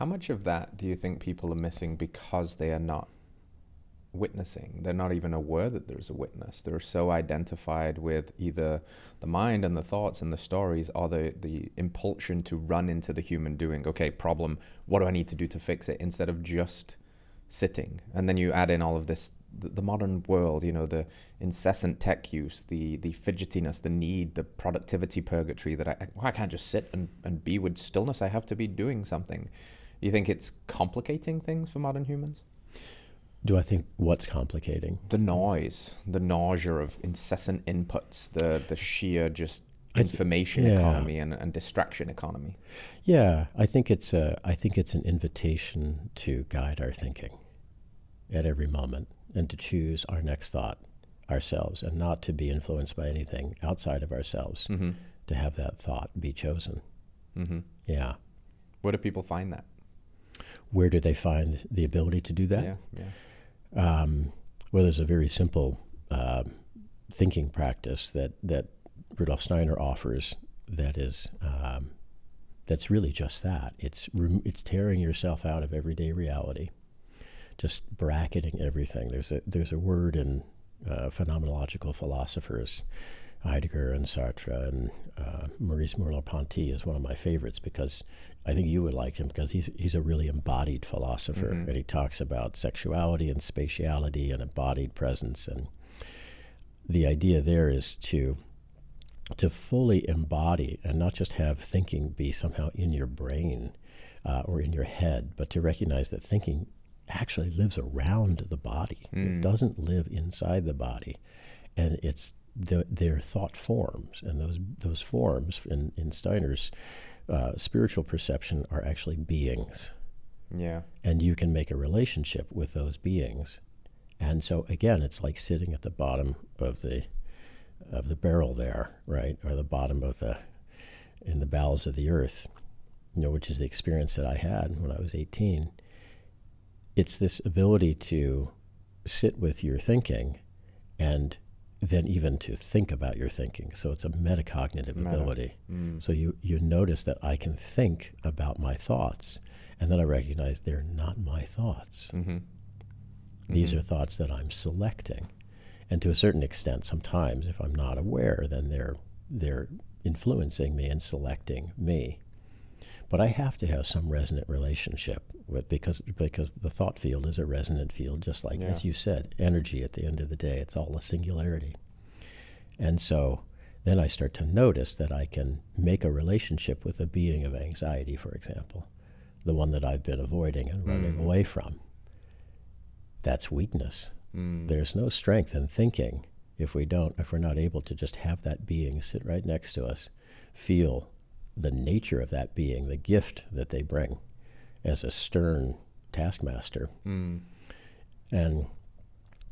How much of that do you think people are missing because they are not witnessing? They're not even aware that there's a witness. They're so identified with either the mind and the thoughts and the stories, or the impulsion to run into the human doing. Okay, problem, what do I need to do to fix it? Instead of just sitting. And then you add in all of this, the modern world, the incessant tech use, the fidgetiness, the need, the productivity purgatory that I can't just sit and be with stillness. I have to be doing something. You think it's complicating things for modern humans? Do I think what's complicating? The noise, the nausea of incessant inputs, the sheer just information economy and distraction economy. Yeah, I think it's an invitation to guide our thinking at every moment and to choose our next thought ourselves and not to be influenced by anything outside of ourselves, to have that thought be chosen. Yeah. Where do people find that? Where do they find the ability to do that? Yeah. Well, there's a very simple thinking practice that Rudolf Steiner offers that is that's really just that. It's tearing yourself out of everyday reality, just bracketing everything. There's a word in phenomenological philosophers, Heidegger and Sartre and Maurice Merleau-Ponty is one of my favorites, because I think you would like him because he's a really embodied philosopher, and he talks about sexuality and spatiality and embodied presence, and the idea there is to fully embody and not just have thinking be somehow in your brain or in your head, but to recognize that thinking actually lives around the body. It doesn't live inside the body, and it's their thought forms, and those forms in Steiner's spiritual perception are actually beings. Yeah. And you can make a relationship with those beings. And so again, it's like sitting at the bottom of the barrel there, right? Or the bottom in the bowels of the earth, which is the experience that I had when I was 18. It's this ability to sit with your thinking and then even to think about your thinking. So it's a metacognitive ability. So you notice that I can think about my thoughts, and then I recognize they're not my thoughts. These are thoughts that I'm selecting. And to a certain extent, sometimes if I'm not aware, then they're influencing me and selecting me. But I have to have some resonant relationship with, because the thought field is a resonant field, just like, as you said, energy at the end of the day. It's all a singularity. And so then I start to notice that I can make a relationship with a being of anxiety, for example, the one that I've been avoiding and running away from. That's weakness. There's no strength in thinking if we're not able to just have that being sit right next to us, feel the nature of that being, the gift that they bring as a stern taskmaster. And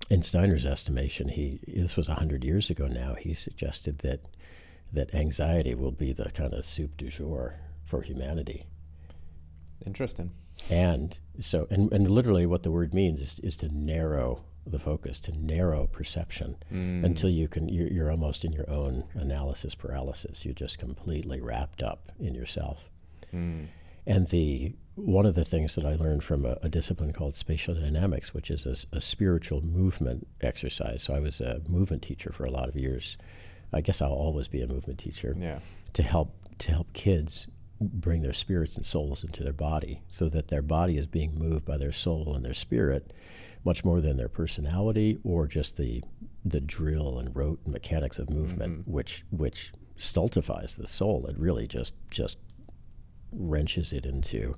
in Steiner's estimation, this was 100 years ago now, he suggested that anxiety will be the kind of soup du jour for humanity. Interesting. And so, and literally what the word means is to narrow the focus, to narrow perception until you're almost in your own analysis paralysis. You're just completely wrapped up in yourself. And one of the things that I learned from a discipline called spatial dynamics, which is a spiritual movement exercise. So I was a movement teacher for a lot of years. I guess I'll always be a movement teacher. Yeah. To help kids bring their spirits and souls into their body, so that their body is being moved by their soul and their spirit much more than their personality or just the drill and rote mechanics of movement, which stultifies the soul. It really just wrenches it into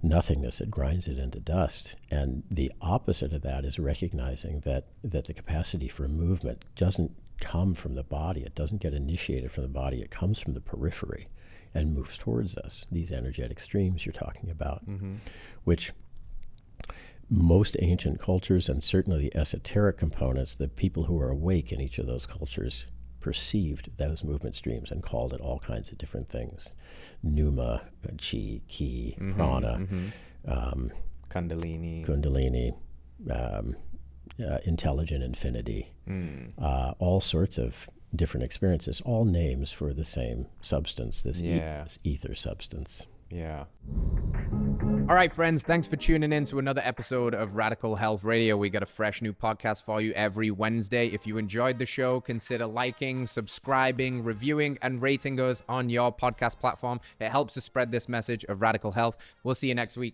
nothingness. It grinds it into dust. And the opposite of that is recognizing that the capacity for movement doesn't come from the body. It doesn't get initiated from the body. It comes from the periphery and moves towards us. These energetic streams you're talking about, which most ancient cultures, and certainly the esoteric components, the people who are awake in each of those cultures, perceived those movement streams and called it all kinds of different things. Pneuma, chi, ki, prana, kundalini, intelligent infinity, all sorts of different experiences, all names for the same substance, this ether substance. Yeah. All right, friends, thanks for tuning in to another episode of Radical Health Radio. We got a fresh new podcast for you every Wednesday. If you enjoyed the show, consider liking, subscribing, reviewing, and rating us on your podcast platform. It helps to spread this message of radical health. We'll see you next week.